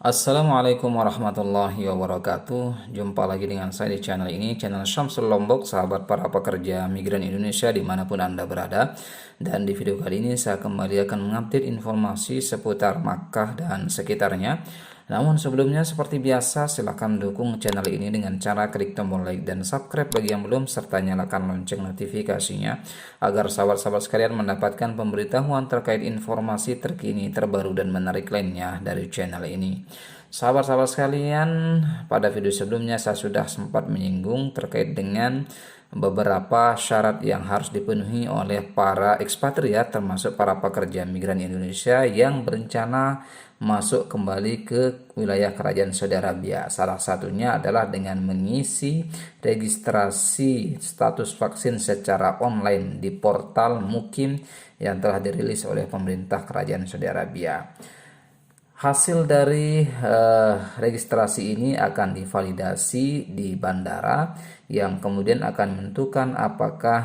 Assalamualaikum warahmatullahi wabarakatuh. Jumpa lagi dengan saya di channel ini, channel Syamsul Lombok, sahabat para pekerja migran Indonesia dimanapun Anda berada. Dan di video kali ini saya kembali akan mengupdate informasi seputar Makkah dan sekitarnya. Namun sebelumnya seperti biasa silahkan dukung channel ini dengan cara klik tombol like dan subscribe bagi yang belum, serta nyalakan lonceng notifikasinya agar sahabat-sahabat sekalian mendapatkan pemberitahuan terkait informasi terkini, terbaru dan menarik lainnya dari channel ini. Sahabat-sahabat sekalian, pada video sebelumnya saya sudah sempat menyinggung terkait dengan beberapa syarat yang harus dipenuhi oleh para ekspatriat termasuk para pekerja migran Indonesia yang berencana masuk kembali ke wilayah Kerajaan Saudi Arabia. Salah satunya adalah dengan mengisi registrasi status vaksin secara online di portal Mukim yang telah dirilis oleh pemerintah Kerajaan Saudi Arabia. Hasil dari registrasi ini akan divalidasi di bandara yang kemudian akan menentukan apakah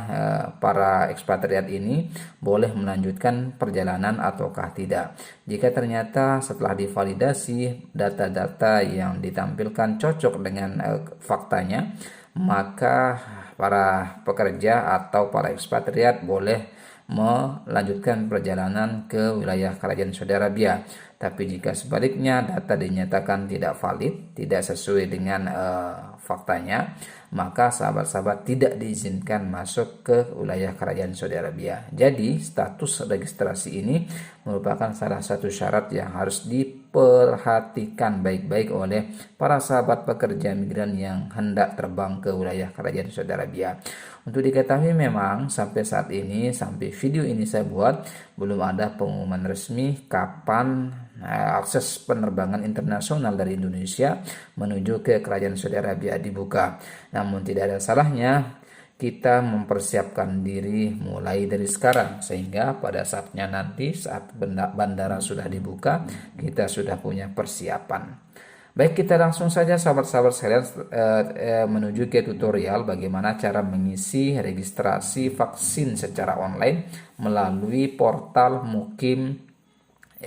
para ekspatriat ini boleh melanjutkan perjalanan ataukah tidak. Jika ternyata setelah divalidasi data-data yang ditampilkan cocok dengan faktanya, maka para pekerja atau para ekspatriat boleh melanjutkan perjalanan ke wilayah Kerajaan Saudi Arabia. Tapi jika sebaliknya data dinyatakan tidak valid, tidak sesuai dengan faktanya, maka sahabat-sahabat tidak diizinkan masuk ke wilayah Kerajaan Saudi Arabia. Jadi status registrasi ini merupakan salah satu syarat yang harus diperhatikan baik-baik oleh para sahabat pekerja migran yang hendak terbang ke wilayah Kerajaan Saudi Arabia. Untuk diketahui memang sampai saat ini, sampai video ini saya buat, belum ada pengumuman resmi kapan akses penerbangan internasional dari Indonesia menuju ke Kerajaan Saudi Arabia dibuka. Namun tidak ada salahnya kita mempersiapkan diri mulai dari sekarang, sehingga pada saatnya nanti saat bandara sudah dibuka kita sudah punya persiapan. Baik, kita langsung saja sahabat-sahabat sekalian menuju ke tutorial bagaimana cara mengisi registrasi vaksin secara online melalui portal Mukim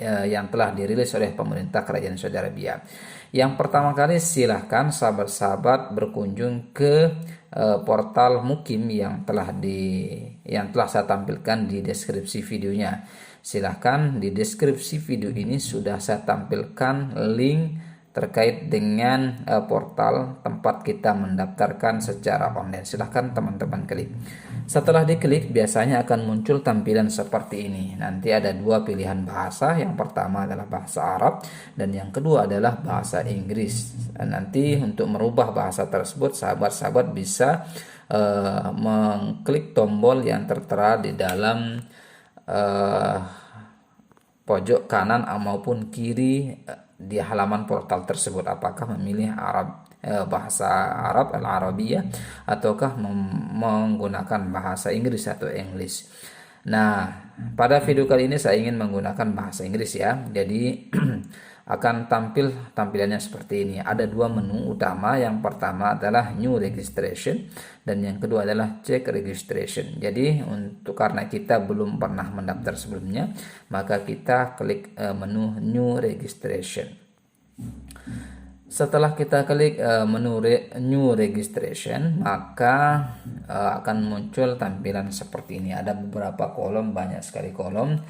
yang telah dirilis oleh pemerintah Kerajaan Saudi Arabia. Yang pertama kali silahkan sahabat-sahabat berkunjung ke portal Mukim yang telah saya tampilkan di deskripsi videonya. Silahkan di deskripsi video ini sudah saya tampilkan link terkait dengan portal tempat kita mendaftarkan secara online. Silahkan teman-teman klik. Setelah diklik biasanya akan muncul tampilan seperti ini. Nanti ada dua pilihan bahasa. Yang pertama adalah bahasa Arab dan yang kedua adalah bahasa Inggris. Dan nanti untuk merubah bahasa tersebut sahabat-sahabat bisa mengklik tombol yang tertera di dalam pojok kanan maupun kiri di halaman portal tersebut, apakah memilih bahasa Arab al-Arabiyah ataukah menggunakan bahasa Inggris atau English. Nah, pada video kali ini saya ingin menggunakan bahasa Inggris ya. Jadi akan tampilannya seperti ini. Ada dua menu utama. Yang pertama adalah new registration dan yang kedua adalah check registration. Jadi karena kita belum pernah mendaftar sebelumnya, maka kita klik menu new registration. Setelah kita klik menu new registration, maka akan muncul tampilan seperti ini. Ada beberapa kolom, banyak sekali kolom.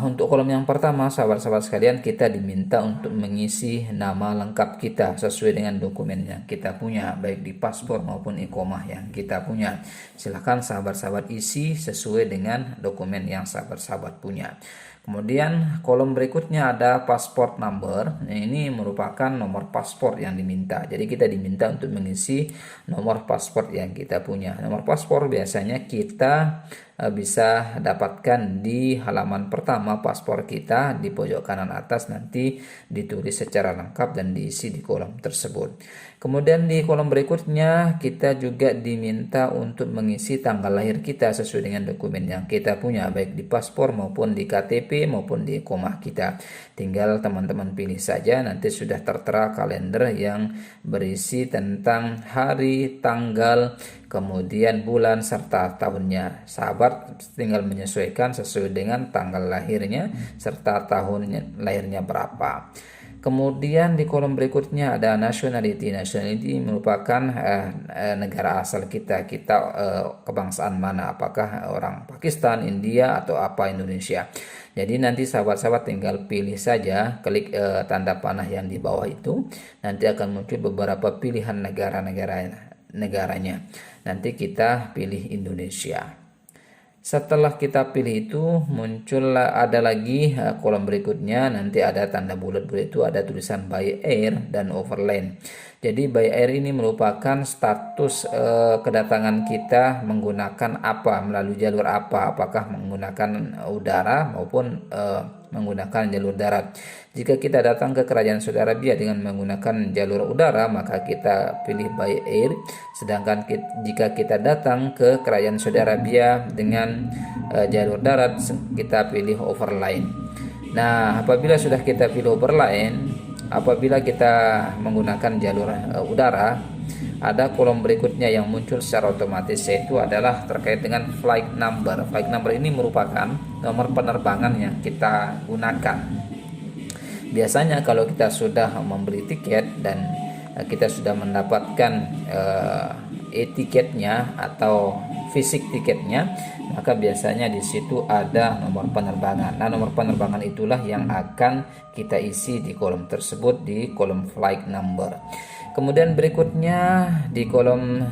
Untuk kolom yang pertama, sahabat-sahabat sekalian, kita diminta untuk mengisi nama lengkap kita sesuai dengan dokumen yang kita punya, baik di paspor maupun iqomah yang kita punya. Silahkan sahabat-sahabat isi sesuai dengan dokumen yang sahabat-sahabat punya. Kemudian kolom berikutnya ada passport number. Ini merupakan nomor paspor yang diminta. Jadi kita diminta untuk mengisi nomor paspor yang kita punya. Nomor paspor biasanya kita bisa dapatkan di halaman pertama paspor kita, di pojok kanan atas nanti ditulis secara lengkap dan diisi di kolom tersebut. Kemudian di kolom berikutnya kita juga diminta untuk mengisi tanggal lahir kita sesuai dengan dokumen yang kita punya, baik di paspor maupun di KTP maupun di iqomah kita. Tinggal teman-teman pilih saja, nanti sudah tertera kalender yang berisi tentang hari, tanggal, kemudian bulan serta tahunnya. Sahabat tinggal menyesuaikan sesuai dengan tanggal lahirnya serta tahun lahirnya berapa. Kemudian di kolom berikutnya ada nationality. Nationality merupakan negara asal kita. Kita kebangsaan mana? Apakah orang Pakistan, India, atau apa Indonesia? Jadi nanti sahabat-sahabat tinggal pilih saja, klik tanda panah yang di bawah itu. Nanti akan muncul beberapa pilihan negaranya. Nanti kita pilih Indonesia. Setelah kita pilih itu muncul ada lagi kolom berikutnya, nanti ada tanda bulat-bulat itu ada tulisan by air dan overland. Jadi by air ini merupakan status kedatangan kita menggunakan apa, melalui jalur apa, apakah menggunakan udara maupun menggunakan jalur darat. Jika kita datang ke kerajaan Saudi Arabia dengan menggunakan jalur udara, maka kita pilih by air. Sedangkan jika kita datang ke kerajaan Saudi Arabia dengan jalur darat, kita pilih overland. Nah, apabila sudah kita pilih overland, apabila kita menggunakan jalur udara, ada kolom berikutnya yang muncul secara otomatis, yaitu adalah terkait dengan flight number. Flight number ini merupakan nomor penerbangan yang kita gunakan. Biasanya kalau kita sudah membeli tiket dan kita sudah mendapatkan e-tiketnya atau fisik tiketnya, maka biasanya di situ ada nomor penerbangan. Nah, nomor penerbangan itulah yang akan kita isi di kolom tersebut, di kolom flight number. Kemudian berikutnya di kolom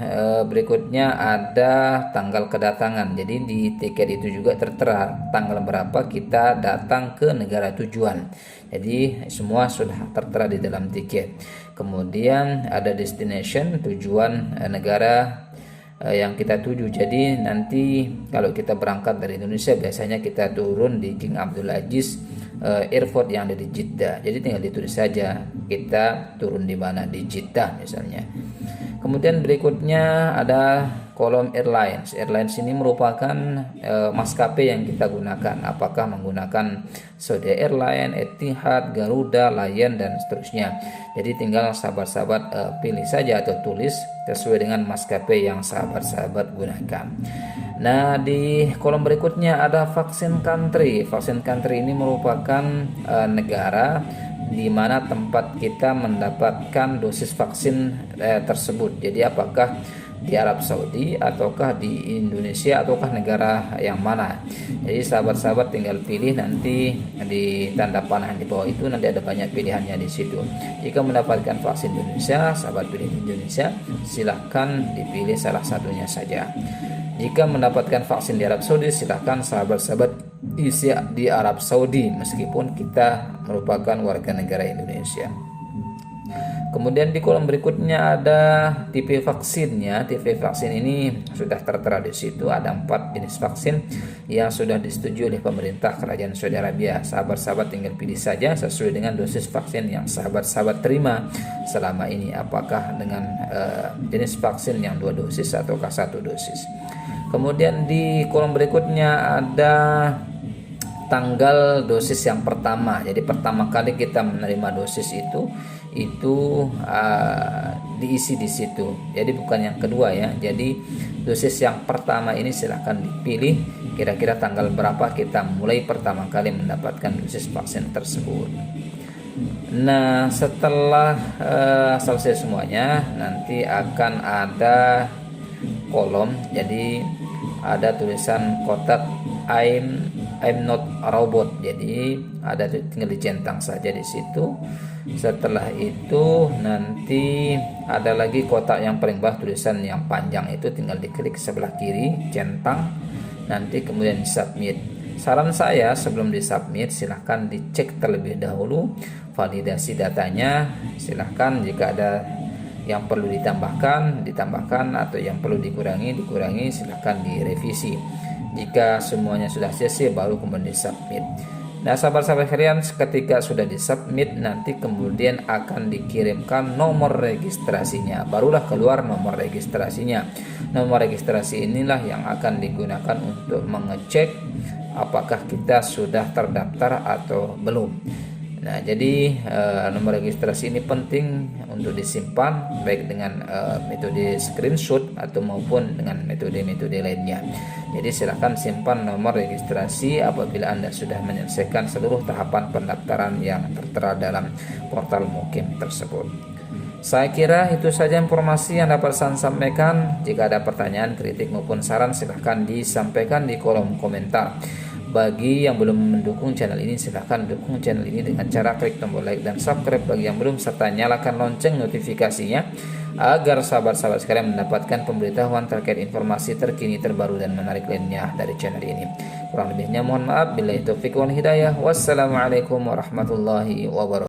berikutnya ada tanggal kedatangan. Jadi di tiket itu juga tertera tanggal berapa kita datang ke negara tujuan. Jadi semua sudah tertera di dalam tiket. Kemudian ada destination, tujuan negara yang kita tuju. Jadi nanti kalau kita berangkat dari Indonesia, biasanya kita turun di King Abdul Aziz Airport yang ada di Jeddah. Jadi tinggal ditulis saja kita turun di mana, di Jeddah misalnya. Kemudian berikutnya ada kolom airlines. Airlines ini merupakan maskapai yang kita gunakan. Apakah menggunakan Saudi Airlines, Etihad, Garuda, Lion, dan seterusnya. Jadi tinggal sahabat-sahabat pilih saja atau tulis sesuai dengan maskapai yang sahabat-sahabat gunakan. Nah, di kolom berikutnya ada vaksin country. Vaksin country ini merupakan negara di mana tempat kita mendapatkan dosis vaksin tersebut. Jadi apakah di Arab Saudi ataukah di Indonesia ataukah negara yang mana. Jadi sahabat-sahabat tinggal pilih nanti di tanda panah di bawah itu, nanti ada banyak pilihannya di situ. Jika mendapatkan vaksin Indonesia, sahabat pilih Indonesia, silahkan dipilih salah satunya saja. Jika mendapatkan vaksin di Arab Saudi, silahkan sahabat-sahabat isi di Arab Saudi meskipun kita merupakan warga negara Indonesia. Kemudian di kolom berikutnya ada tipe vaksinnya. Tipe vaksin ini sudah tertera di situ. Ada 4 jenis vaksin yang sudah disetujui oleh pemerintah Kerajaan Saudi Arabia. Sahabat-sahabat tinggal pilih saja sesuai dengan dosis vaksin yang sahabat-sahabat terima selama ini. Apakah dengan jenis vaksin yang 2 dosis ataukah 1 dosis. Kemudian di kolom berikutnya ada tanggal dosis yang pertama. Jadi pertama kali kita menerima dosis itu diisi di situ. Jadi bukan yang kedua ya. Jadi dosis yang pertama ini silahkan dipilih kira-kira tanggal berapa kita mulai pertama kali mendapatkan dosis vaksin tersebut. Nah, setelah selesai semuanya, nanti akan ada kolom. Jadi ada tulisan kotak I'm not a robot. Jadi ada tinggal dicentang saja di situ. Setelah itu nanti ada lagi kotak yang paling bawah tulisan yang panjang itu, tinggal diklik sebelah kiri, centang, nanti kemudian submit. Saran saya sebelum disubmit silahkan dicek terlebih dahulu validasi datanya. Silahkan jika ada yang perlu ditambahkan atau yang perlu dikurangi, silahkan direvisi. Jika semuanya sudah selesai baru kemudian disubmit. Nah, sahabat-sahabat kalian, ketika sudah disubmit nanti kemudian akan dikirimkan nomor registrasinya. Barulah keluar nomor registrasinya. Nomor registrasi inilah yang akan digunakan untuk mengecek apakah kita sudah terdaftar atau belum. Nah, jadi nomor registrasi ini penting untuk disimpan baik dengan metode screenshot atau maupun dengan metode-metode lainnya. Jadi silakan simpan nomor registrasi apabila Anda sudah menyelesaikan seluruh tahapan pendaftaran yang tertera dalam portal Mukim tersebut. Saya kira itu saja informasi yang dapat saya sampaikan. Jika ada pertanyaan, kritik maupun saran silahkan disampaikan di kolom komentar. Bagi yang belum mendukung channel ini, silahkan dukung channel ini dengan cara klik tombol like dan subscribe bagi yang belum, serta nyalakan lonceng notifikasinya agar sahabat-sahabat sekalian mendapatkan pemberitahuan terkait informasi terkini, terbaru dan menarik lainnya dari channel ini. Kurang lebihnya mohon maaf. Billahi taufiq wal hidayah. Wassalamualaikum warahmatullahi wabarakatuh.